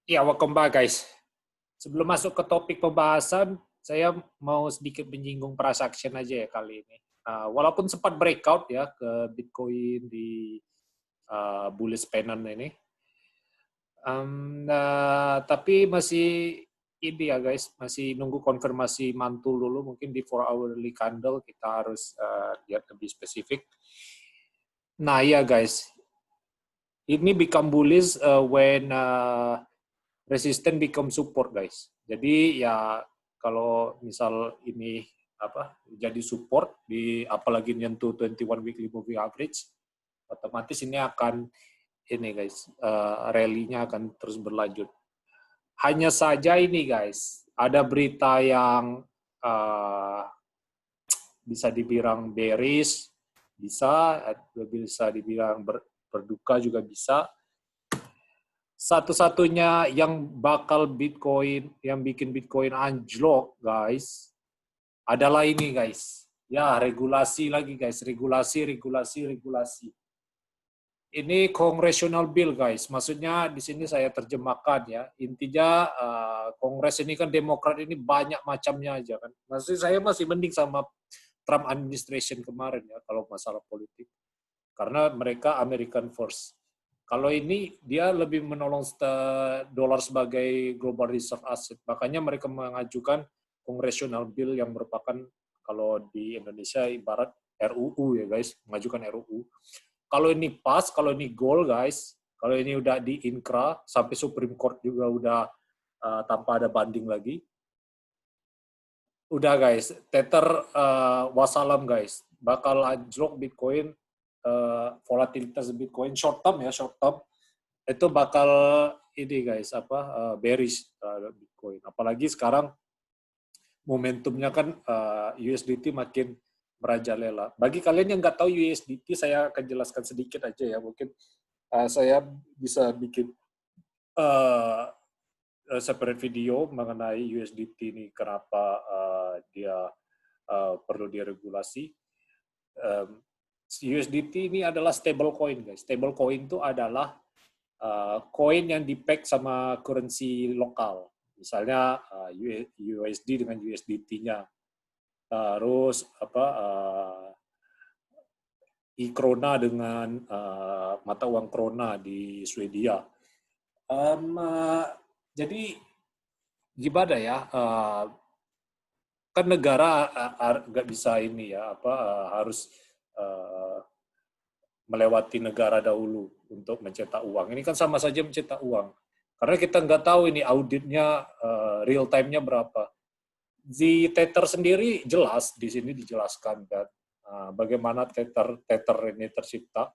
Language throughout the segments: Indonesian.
Ya, welcome back guys. Sebelum masuk ke topik pembahasan, saya mau sedikit menyinggung price action aja ya kali ini. Walaupun sempat breakout ya ke Bitcoin di bullish pennant ini, tapi masih ini ya guys, masih nunggu konfirmasi mantul dulu. Mungkin di 4 hourly candle kita harus lihat lebih spesifik. Nah ya guys, ini become bullish when resistant become support guys. Jadi ya kalau misal ini apa jadi support di apalagi nyentuh 21 weekly moving average, otomatis ini akan ini guys rally-nya akan terus berlanjut. Hanya saja ini guys ada berita yang uh, bisa dibilang bearish, bisa dibilang berduka juga bisa. Satu-satunya yang bakal Bitcoin, yang bikin Bitcoin anjlok, guys, adalah ini, guys. Ya, regulasi lagi, guys. Regulasi. Ini congressional bill, guys. Maksudnya di sini saya terjemahkan ya. Intinya Kongres ini kan Demokrat ini banyak macamnya aja kan. Maksudnya saya masih mending sama Trump administration kemarin ya kalau masalah politik. Karena mereka American first. Kalau ini dia lebih menolong dolar sebagai global reserve asset. Makanya mereka mengajukan congressional bill yang merupakan kalau di Indonesia ibarat RUU ya guys, mengajukan RUU. Kalau ini pas, kalau ini goal guys, kalau ini udah di Inkra sampai Supreme Court juga udah tanpa ada banding lagi. Udah guys, Tether wassalam guys, bakal anjlok Bitcoin, volatilitas Bitcoin short term ya, short term itu bakal ini guys bearish Bitcoin. Apalagi sekarang momentumnya kan USDT makin merajalela. Bagi kalian yang nggak tahu USDT, saya akan jelaskan sedikit aja ya. Mungkin saya bisa bikin uh, separate video mengenai USDT ini kenapa dia perlu diregulasi. USDT ini adalah stable coin guys. Stable coin itu adalah koin yang di-peg sama currency lokal. Misalnya USD dengan USDT-nya. Terus i-krona dengan mata uang krona di Swedia. Jadi gimana ya? Kan negara nggak bisa ini ya harus melewati negara dahulu untuk mencetak uang. Ini kan sama saja mencetak uang. Karena kita nggak tahu ini auditnya real time-nya berapa. Di Tether sendiri jelas di sini dijelaskan kan bagaimana Tether ini tercipta.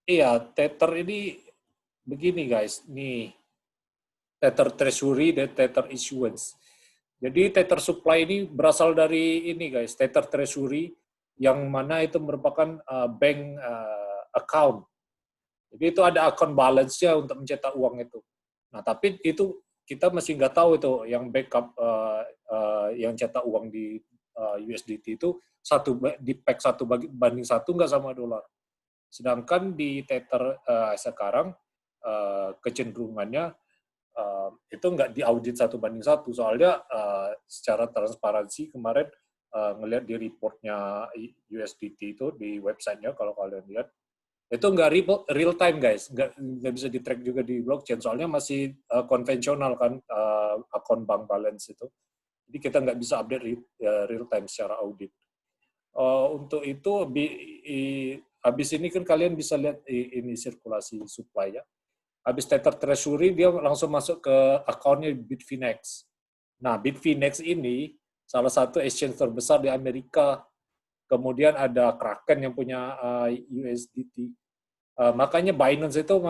Iya, Tether ini begini guys, nih Tether Treasury dan Tether Issuance. Jadi Tether Supply ini berasal dari ini guys, Tether Treasury yang mana itu merupakan bank account. Jadi itu ada account balance-nya untuk mencetak uang itu. Nah, tapi itu kita masih nggak tahu itu yang backup yang cetak uang di USDT itu di pack satu banding satu nggak sama dolar. Sedangkan di Tether sekarang kecenderungannya itu nggak diaudit satu banding satu. Soalnya secara transparansi kemarin ngelihat di reportnya USDT itu di websitenya kalau kalian lihat itu nggak real time guys, nggak bisa di track juga di blockchain soalnya masih konvensional kan akun bank balance itu. Jadi kita nggak bisa update real time secara audit. Untuk itu habis ini kan kalian bisa lihat ini sirkulasi supply ya. Habis Tether Treasury dia langsung masuk ke akunnya Bitfinex. Nah, Bitfinex ini salah satu exchange terbesar di Amerika. Kemudian ada Kraken yang punya USDT. Makanya Binance itu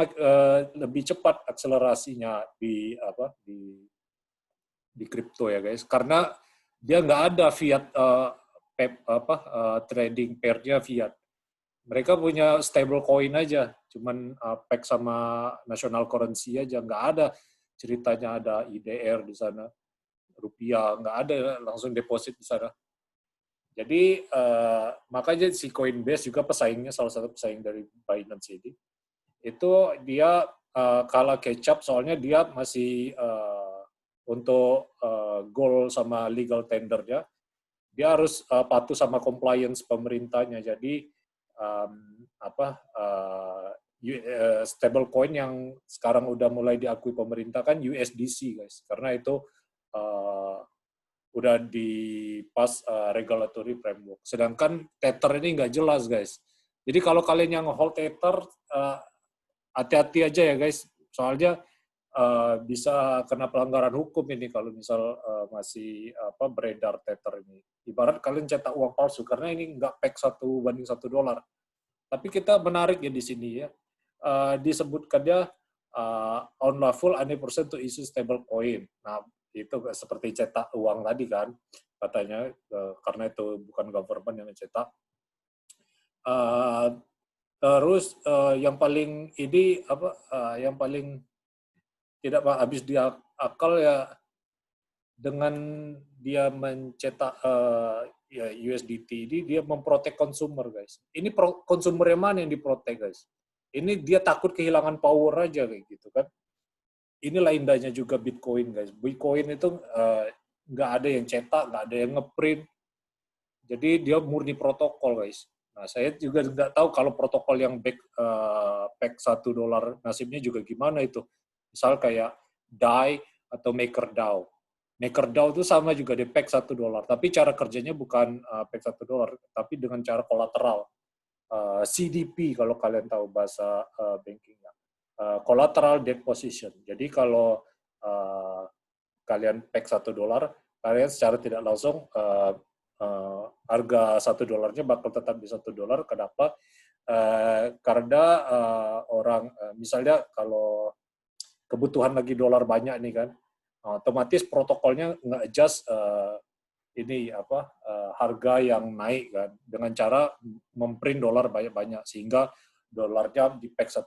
lebih cepat akselerasinya di kripto ya guys, karena dia nggak ada fiat trading pair-nya fiat. Mereka punya stable coin aja, cuman peg sama national currency aja, nggak ada ceritanya ada IDR di sana, rupiah nggak ada, langsung deposit di sana. Jadi makanya si Coinbase juga pesaingnya salah satu pesaing dari Binance ini. itu dia kalah kecap soalnya dia masih untuk goal sama legal tender dia harus patuh sama compliance pemerintahnya. Jadi stable coin yang sekarang udah mulai diakui pemerintah kan USDC guys, karena itu udah di pas regulatory framework. Sedangkan Tether ini nggak jelas guys. Jadi kalau kalian yang hold Tether hati-hati aja ya guys, soalnya bisa kena pelanggaran hukum ini kalau misal masih beredar Tether ini. Ibarat kalian cetak uang palsu karena ini nggak peg $1 banding $1. Tapi kita menarik ya di sini ya. Disebutkannya unlawful 100% to issue stable coin. Nah, itu seperti cetak uang tadi kan katanya karena itu bukan government yang cetak. Terus yang paling ini yang paling tidak habis di akal ya dengan dia mencetak USDT ini dia memprotek konsumer guys. Ini konsumer yang mana yang diprotek guys? Ini dia takut kehilangan power aja kayak gitu kan. Inilah indahnya juga Bitcoin guys. Bitcoin itu nggak ada yang cetak, nggak ada yang ngeprint. Jadi dia murni protokol guys. Nah saya juga nggak tahu kalau protokol yang peg $1 nasibnya juga gimana itu. Misal kayak DAI atau MakerDAO. MakerDAO itu sama juga di peg $1, tapi cara kerjanya bukan peg $1, tapi dengan cara kolateral. CDP kalau kalian tahu bahasa bankingnya. Collateral deposition. Jadi kalau kalian peg $1, kalian secara tidak langsung harga $1 bakal tetap di $1. Kenapa? Karena orang misalnya kalau kebutuhan lagi dolar banyak nih kan, otomatis protokolnya nge-adjust harga yang naik kan dengan cara memprint dolar banyak-banyak sehingga dolarnya di peg $1.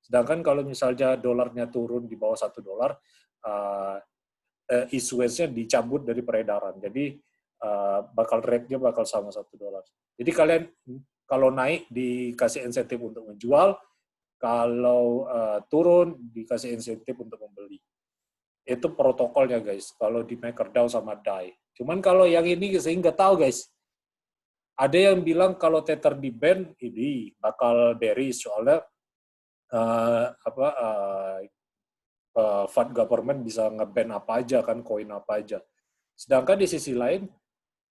Sedangkan kalau misalnya dolarnya turun di bawah $1, issuance-nya dicabut dari peredaran. Jadi rate-nya bakal sama $1. Jadi kalian kalau naik dikasih insentif untuk menjual, kalau turun dikasih insentif untuk membeli. Itu protokolnya guys, kalau di MakerDAO sama DAI. Cuman kalau yang ini saya nggak tahu guys. Ada yang bilang kalau Tether di ban ini bakal bearish soalnya FUD government bisa nge-ban apa aja kan, koin apa aja. Sedangkan di sisi lain,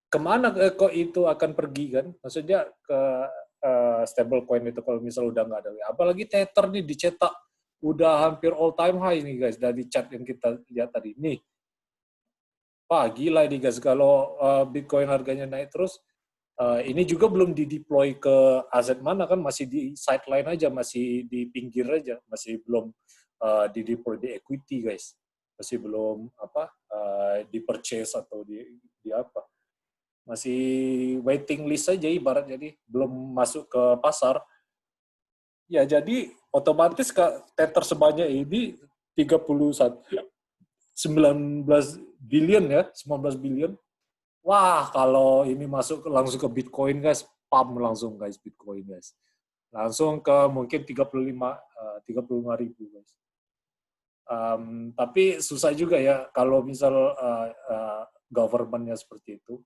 kemana kok itu akan pergi kan? Maksudnya ke stable coin itu kalau misal udah nggak ada. Apalagi Tether nih dicetak udah hampir all time high nih guys dari chart yang kita lihat tadi. Nih, wah gila nih guys kalau Bitcoin harganya naik terus. Ini juga belum dideploy ke aset mana kan, masih di sideline aja, masih di pinggir aja, masih belum dideploy di equity guys, masih belum di purchase atau di apa, masih waiting list aja ibarat, jadi belum masuk ke pasar. Ya jadi otomatis Tether sebanyak ini 19 billion ya, 19 billion. Wah, kalau ini masuk langsung ke Bitcoin guys, pump langsung guys Bitcoin guys. Langsung ke mungkin 35 ribu guys. Tapi susah juga ya kalau misal government-nya seperti itu.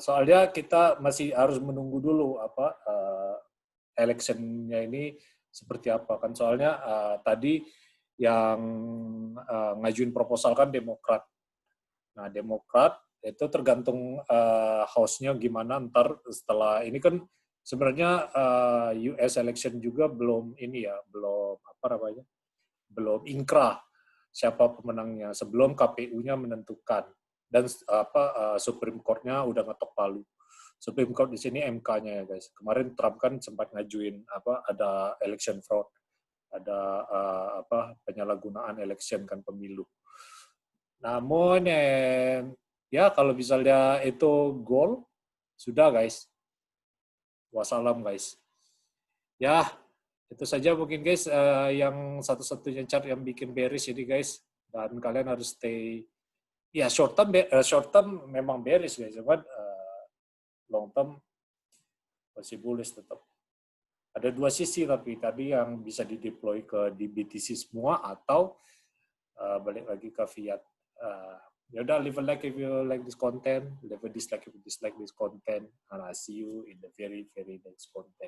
Soalnya kita masih harus menunggu dulu election-nya ini seperti apa kan. Soalnya tadi yang ngajuin proposal kan Demokrat. Nah, Demokrat itu tergantung House-nya gimana ntar setelah ini kan sebenarnya US election juga belum ini ya, belum inkrah siapa pemenangnya sebelum KPU-nya menentukan dan Supreme Court-nya udah ngetok palu. Supreme Court di sini MK-nya ya guys. Kemarin Trump kan sempat ngajuin ada election fraud, ada penyalahgunaan election kan pemilu. Namun ya kalau misalnya itu goal, sudah guys. Wassalam guys. Ya, itu saja mungkin guys yang satu-satunya chart yang bikin bearish ini guys. Dan kalian harus stay. Ya short term memang bearish guys. Cuman long term masih bullish tetap. Ada dua sisi, tapi tadi yang bisa dideploy ke di BTC semua, atau balik lagi ke fiat. Ya udah, leave a like if you like this content, leave a dislike if you dislike this content, and I'll see you in the very next content.